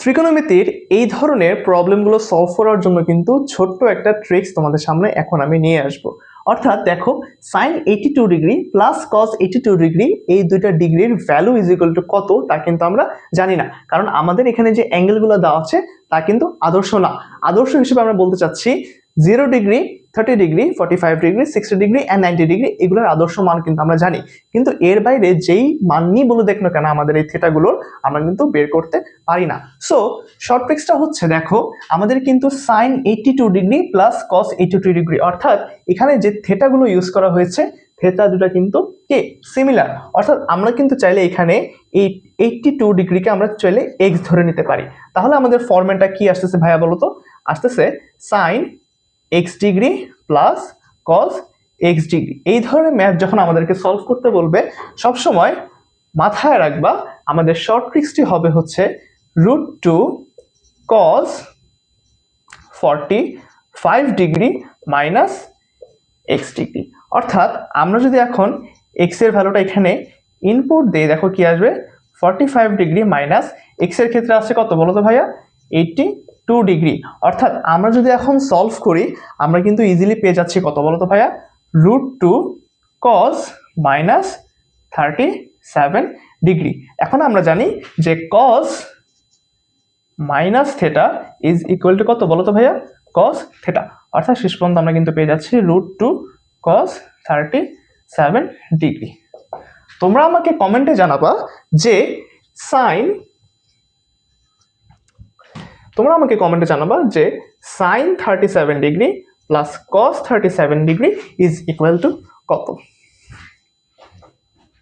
ত্রিকোণমিতির এই ধরনের প্রবলেমগুলো সলভ করার জন্য কিন্তু ছোট্ট একটা ট্রিক্স তোমাদের সামনে এখন আমি নিয়ে আসব। অর্থাৎ দেখো, sine 82 degree plus cos 82 degree এই দুইটা ডিগ্রির ভ্যালু ইজ ইকুয়াল টু কত তা কিন্তু আমরা জানি না, কারণ আমাদের এখানে যে অ্যাঙ্গেলগুলো দেওয়া আছে তা কিন্তু আদর্শ না। আদর্শ হিসেবে আমরা বলতে চাচ্ছি 0 degree, 30 degree, 45 degree, 60 degree and 90 degree এগুলোর আদর্শ মান কিন্তু আমরা জানি, কিন্তু এর বাইরে যেই মান নিয়ে বলে দেখ না কেন আমাদের এই থিটাগুলোর আমরা কিন্তু বের করতে পারি না। সো শর্ট ট্রিক্সটা হচ্ছে, দেখো আমাদের কিন্তু sine 82 degree plus cos 82 degree, অর্থাৎ এখানে যে থেটাগুলো ইউজ করা হয়েছে থেটা দুটা কিন্তু কি সিমিলার, অর্থাৎ আমরা কিন্তু চাইলে এখানে এই 82 ডিগ্রিকে আমরা চাইলে এক্স ধরে নিতে পারি। তাহলে আমাদের ফরম্যাটটা কি আসতেছে ভাইয়া বলো তো? আসতেছে sine x degree plus cos x degree. এই ধরনের ম্যাথ যখন আমাদেরকে সলভ করতে বলবে সবসময় মাথায় রাখবা আমাদের শর্ট ট্রিক্সটি হবে হচ্ছে √2 cos 45 degree minus x degree. অর্থাৎ আমরা যদি এখন এক্স এর ভ্যালুটা এখানে ইনপুট দিই, দেখো কি আসবে 45 ডিগ্রি মাইনাস এক্স এর ক্ষেত্রে আসছে কত বলো তো ভাইয়া? 82 ডিগ্রি। অর্থাৎ আমরা যদি এখন সলভ করি আমরা কিন্তু ইজিলি পেয়ে যাচ্ছি কত বলো তো ভাইয়া? √2 cos মাইনাস 37 ডিগ্রি। এখন আমরা জানি যে cos minus theta is equal to কত বলো তো ভাইয়া? cos theta. অর্থাৎ শেষ পর্যন্ত আমরা কিন্তু পেয়ে যাচ্ছি √2 cos 37 ডিগ্রি। তোমরা আমাকে কমেন্টে জানাবা যে sine sine 37 degree plus cos 37 degree is equal to কত।